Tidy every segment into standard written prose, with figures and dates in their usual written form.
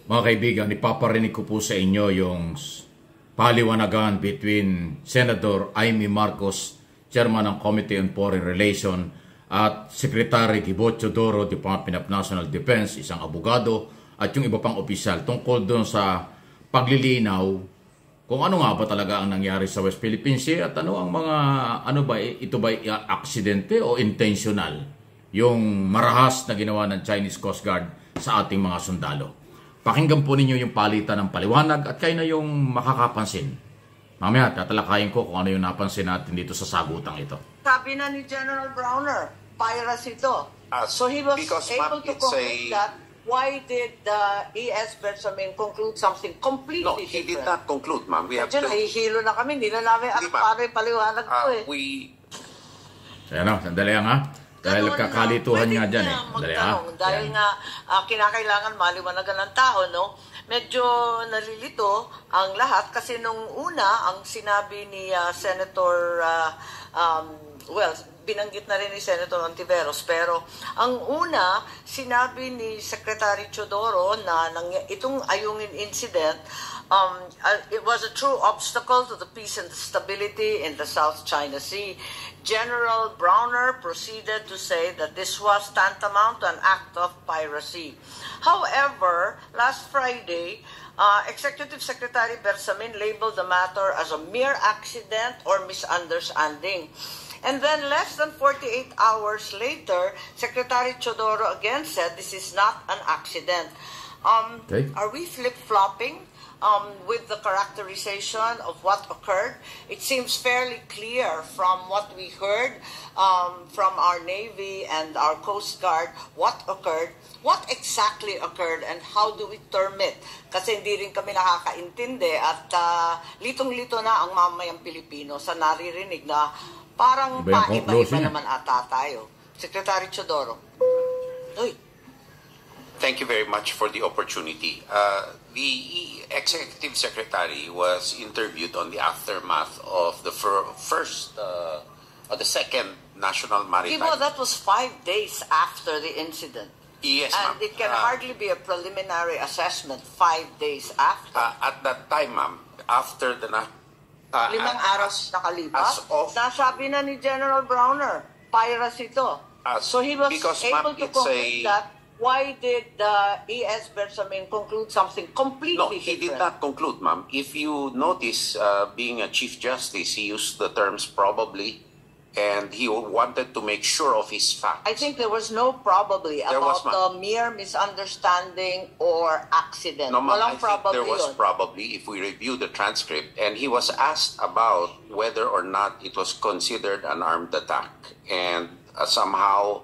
Mga kaibigan, ipaparinig ko po sa inyo yung paliwanagan between Senator Imee Marcos, Chairman ng Committee on Foreign Relations, at Secretary Gibo, Teodoro, Department of National Defense, isang abogado, at yung iba pang opisyal tungkol doon sa paglilinaw kung ano nga ba talaga ang nangyari sa West Philippine Sea at ano ang mga, ito ba aksidente o intentional, yung marahas na ginawa ng Chinese Coast Guard sa ating mga sundalo. Pakinggan po ninyo yung palitan ng paliwanag at kayo na yung makakapansin. Mamaya, tatalakayin ko kung ano yung napansin natin dito sa sagutang ito. Sabi na ni General Browner, piracy ito. So he was able to conclude that. Why did the ES Bersamin conclude something completely different? No, he did not conclude, ma'am. We have to... Nahihilo na kami, hindi na namin paliwanag ko eh. Sandali lang ha. Dahil kakalituhan nga dyan eh. Dahil nga kinakailangan maliwanagan ng tao, no? Medyo nalilito ang lahat kasi nung una, ang sinabi ni Senator, binanggit na rin ni Senator Ontiveros, pero ang una, sinabi ni Secretary Teodoro na itong Ayungin incident, it was a true obstacle to the peace and the stability in the South China Sea. General Browner proceeded to say that this was tantamount to an act of piracy. However, last Friday, Executive Secretary Bersamin labeled the matter as a mere accident or misunderstanding. And then less than 48 hours later, Secretary Teodoro again said this is not an accident. Are we flip-flopping with the characterization of what occurred? It seems fairly clear from what we heard from our Navy and our Coast Guard what occurred. What exactly occurred and how do we term it? Kasi hindi rin kami nakakaintindi at litong-lito na ang mamayang Pilipino sa naririnig na parang paiba-iba naman ata tayo. Secretary Teodoro. Thank you very much for the opportunity. The Executive Secretary was interviewed on the aftermath of the the second National Maritime... Gibo, that was 5 days after the incident. Yes, and it can hardly be a preliminary assessment 5 days after. At that time, ma'am, after the... 5 araw nakalipas, nasabi na ni General Browner, piracy ito. So he was able to conclude that. Why did the ES Bersamin conclude something completely different? No, he did not conclude, ma'am. If you notice, being a Chief Justice, he used the terms probably, and he wanted to make sure of his facts. I think there was no probably about the mere misunderstanding or accident. No, ma'am, I think there was probably, if we review the transcript, and he was asked about whether or not it was considered an armed attack, and somehow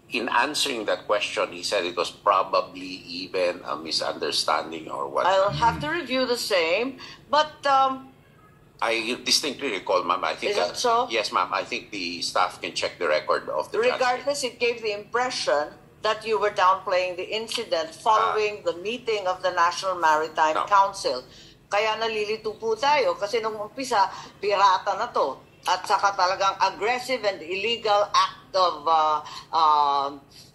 in answering that question, he said it was probably even a misunderstanding or what. I'll have to review the same, but I distinctly recall, ma'am. I think is that so? Yes, ma'am. I think the staff can check the record of the Regardless, it gave the impression that you were downplaying the incident following the meeting of the National Maritime Council. Kaya nalilito po tayo kasi nung umpisa, pirata na to. At saka talagang aggressive and illegal act of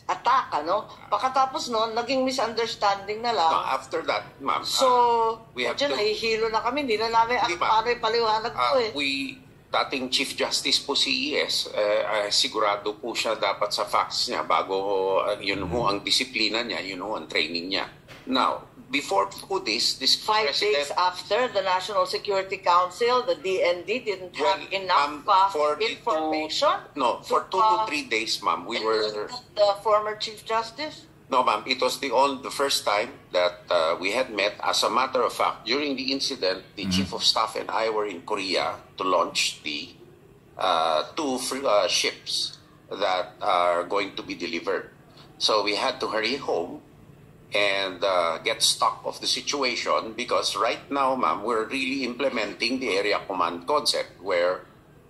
attack, ano? Pagkatapos noon, naging misunderstanding na lang. No, after that, ma'am. So, nahihilo na kami, hindi na namin paliwanag ko eh. Dating Chief Justice po si ES, sigurado po siya dapat sa facts niya bago yun ho ang disiplina niya, yun ho ang training niya. Now, before this 5 days after the National Security Council, the DND didn't have enough information. For 2 to 3 days, ma'am, we were... The former Chief Justice? No, ma'am, it was the first time that we had met. As a matter of fact, during the incident, the Chief of Staff and I were in Korea to launch the 2 ships that are going to be delivered. So we had to hurry home and get stock of the situation because right now, ma'am, we're really implementing the area command concept where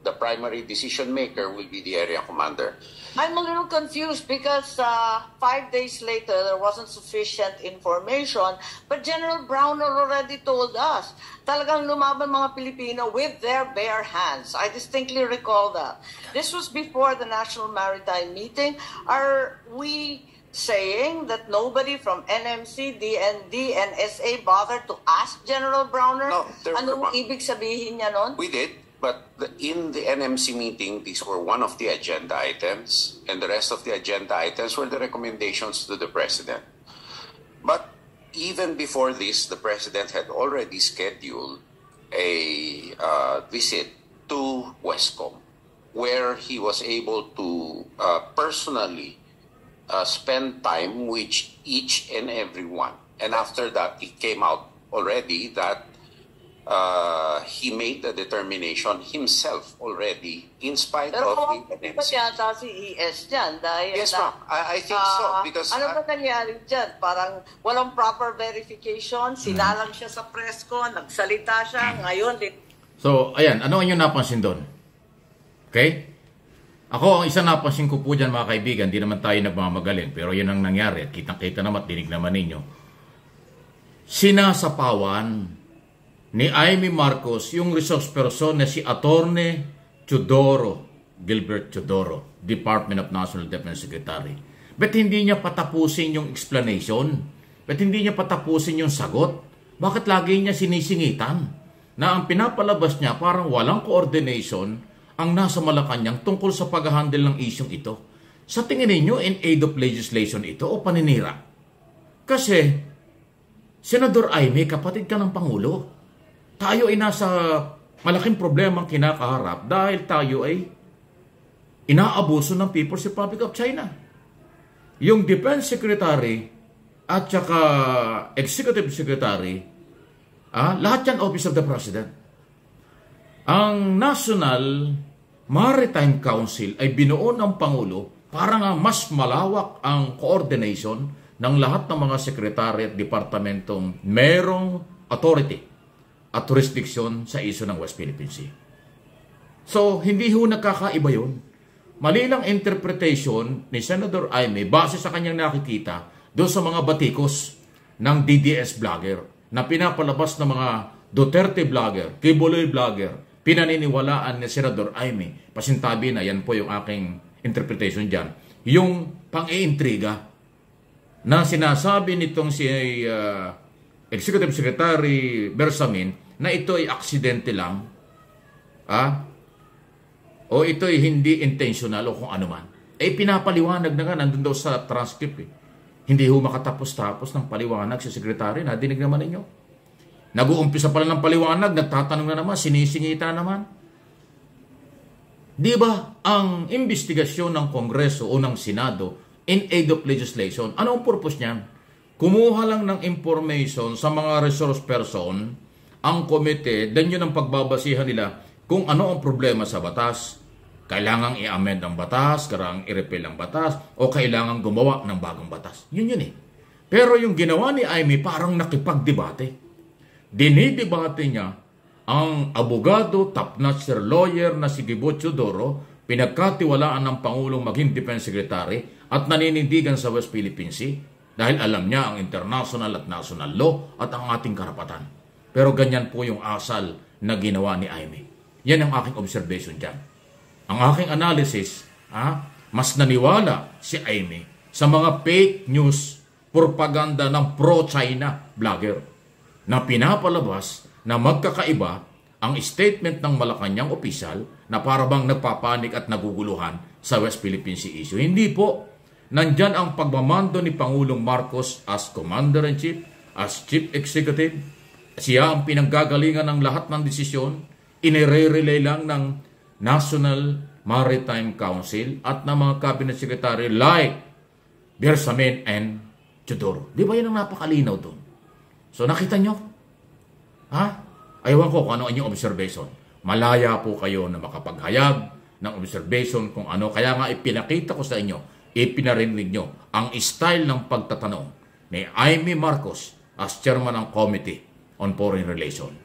the primary decision maker will be the area commander. I'm a little confused because 5 days later, there wasn't sufficient information. But General Browner already told us, talagang lumaban mga Pilipino with their bare hands. I distinctly recall that. This was before the National Maritime Meeting. Are we saying that nobody from NMC, DND, and SA bothered to ask General Browner? No, anong ibig sabihin niya nun? We did. But in the NMC meeting, these were one of the agenda items, and the rest of the agenda items were the recommendations to the President. But even before this, the President had already scheduled a visit to Westcom, where he was able to personally spend time with each and every one. And after that, it came out already that he made the determination himself already in spite Pero of the kung NMC. yata si ES dyan dahil Yes, ma'am. I think so. Because ano ba nangyari dyan? Parang walang proper verification, sinalang siya sa presko, nagsalita siya, ngayon So, ayan, ano ang inyong napansin doon? Okay? Ako, ang isa napansin ko po dyan mga kaibigan, di naman tayo nagmamagaling, pero yun ang nangyari at kitang-kita naman at dinig naman ninyo. Sinasapawan ni Imee Marcos yung resource person na si Attorney Teodoro, Gilbert Teodoro, Department of National Defense Secretary. Ba't hindi niya patapusin yung explanation? Ba't hindi niya patapusin yung sagot? Bakit lagi niya sinisingitan na ang pinapalabas niya parang walang coordination ang nasa Malacanang tungkol sa pag-handle ng isyong ito? Sa tingin ninyo, in aid of legislation ito o paninira? Kasi, Senador Imee, kapatid ka ng Pangulo. Tayo ay nasa malaking problemang kinakaharap dahil tayo ay inaabuso ng People's Republic of China. Yung Defense Secretary at saka Executive Secretary, lahat yan Office of the President. Ang National Maritime Council ay binuo ng Pangulo para nga mas malawak ang coordination ng lahat ng mga sekretary at departamentong merong authority at jurisdiction sa isyu ng West Philippine Sea. So, hindi ho nagkakaiba yun. Mali lang interpretation ni Senator Imee base sa kanyang nakikita doon sa mga batikos ng DDS vlogger na pinapalabas ng mga Duterte vlogger, Kibuloy vlogger, pinaniniwalaan ni Senator Imee. Pasintabi na, yan po yung aking interpretation dyan. Yung pang-iintriga na sinasabi nitong si Executive Secretary Bersamin na ito ay aksidente lang, o ito ay hindi intentional o kung ano man. Pinapaliwanag na nga, nandun daw sa transcript. Hindi ho makatapos-tapos ng paliwanag si Secretary, nadinig naman ninyo. Nag-uumpisa pala ng paliwanag, nagtatanong na naman, sinisingita na naman. Di ba ang investigasyon ng Kongreso o ng Senado in aid of legislation, ano ang purpose niyan? Kumuha lang ng information sa mga resource person, ang komite, dan yun ang pagbabasihan nila kung ano ang problema sa batas. Kailangang i-amend ang batas, kailangang i-repeal ang batas, o kailangang gumawa ng bagong batas. Yun eh. Pero yung ginawa ni Imee parang nakipagdebate. Dinidebate niya ang abogado, top-notch lawyer na si Gibo Teodoro, pinagkatiwalaan ng Pangulong maging Defense Secretary at naninindigan sa West Philippine Sea dahil alam niya ang international at national law at ang ating karapatan. Pero ganyan po yung asal na ginawa ni Imee. Yan ang aking observation dyan. Ang aking analysis, mas naniwala si Imee sa mga fake news, propaganda ng pro-China vlogger na pinapalabas na magkakaiba ang statement ng Malacanang opisyal na parabang nagpapanik at naguguluhan sa West Philippine Sea issue. Hindi po. Nandyan ang pagmamando ni Pangulong Marcos as Commander-in-Chief, as Chief Executive. Siya ang pinanggagalingan ng lahat ng desisyon. Inire-relay lang ng National Maritime Council at ng mga Cabinet Secretary like Bersamin and Teodoro. Di ba yan ang napakalinaw doon? So nakita nyo? Ayawan ko kung ano ang inyong observation. Malaya po kayo na makapaghayag ng observation kung ano. Kaya nga ipinakita ko sa inyo, ipinarinig nyo ang style ng pagtatanong ni Imee Marcos as chairman ng Committee on Foreign Relations.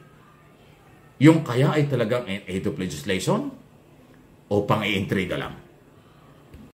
Yung kaya ay talagang in aid of legislation? o pang-iintriga lang?